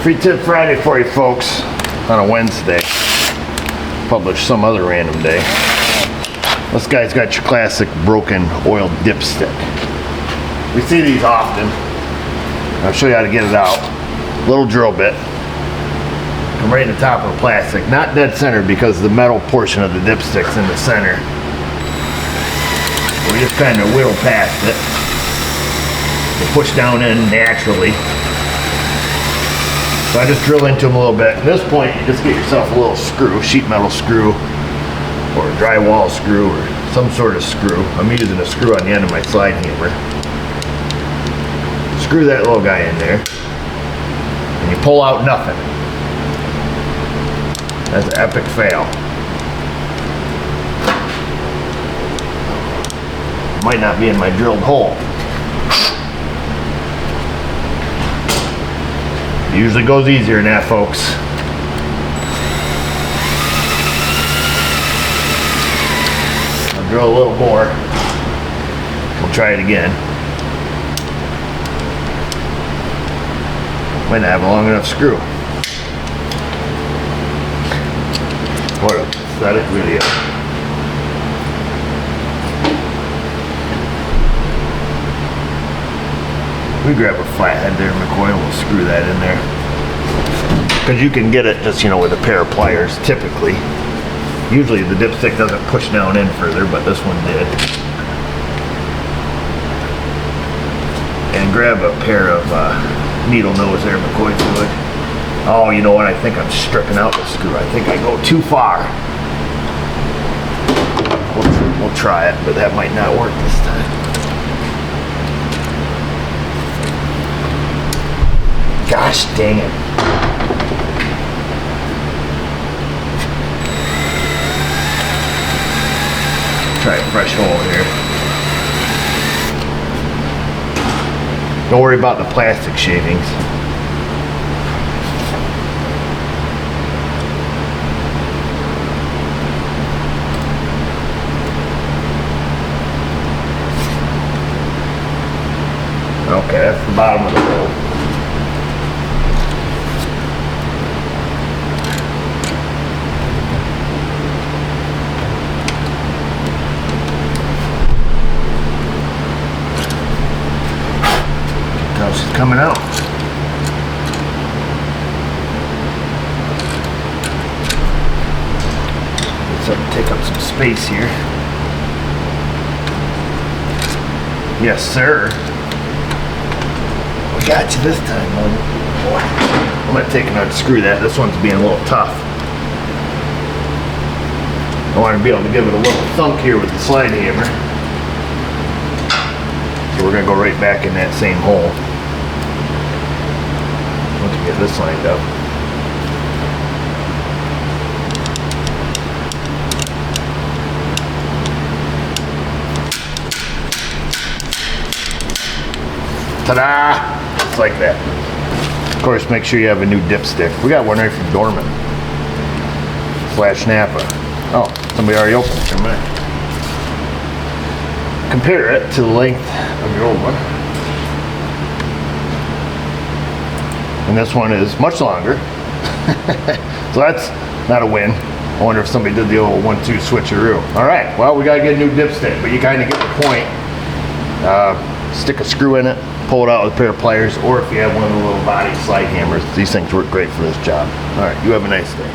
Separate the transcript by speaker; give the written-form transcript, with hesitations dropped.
Speaker 1: Free Tip Friday for you folks on a Wednesday. Publish some other random day. This guy's got your classic broken oil dipstick. We see these often. I'll show you how to get it out. Little drill bit. Come right in the top of the plastic. Not dead center because the metal portion of the dipstick's in the center. We just kind of whittle past it. You push down in naturally. So I just drill into them a little bit. At this point, you just get yourself a little screw, sheet metal screw, or a drywall screw, or some sort of screw. I'm using a screw on the end of my slide hammer. Screw that little guy in there, and you pull out nothing. That's an epic fail. Might not be in my drilled hole. It usually goes easier than that, folks. I'll drill a little more. We'll try it again. Might not have a long enough screw. What a pathetic video. We grab a flathead there, McCoy, and we'll screw that in there. Because you can get it just, you know, with a pair of pliers, typically. Usually the dipstick doesn't push down in further, but this one did. And grab a pair of needle nose there, McCoy, if you would. Oh, you know what? I think I'm stripping out the screw. I think I go too far. We'll try it, but that might not work this time. Gosh dang it. Try a fresh hole here. Don't worry about the plastic shavings. Okay, that's the bottom of the hole. She's coming out. Let's take up some space here. Yes, sir. We got you this time, boy. I'm gonna take and unscrew that. This one's being a little tough. I want to be able to give it a little thunk here with the slide hammer. So we're gonna go right back in that same hole. Once we get this lined up. Ta-da! Just like that. Of course, make sure you have a new dipstick. We got one right from Dorman. Slash Napa. Oh, somebody already opened it. Never mind. Compare it to the length of your old one. And this one is much longer. So that's not a win. I wonder if somebody did the old 1-2 switcheroo. All right, well, we gotta get a new dipstick, but you kind of get the point. Stick a screw in it, pull it out with a pair of pliers, or if you have one of the little body slide hammers, these things work great for this job. All right, you have a nice day.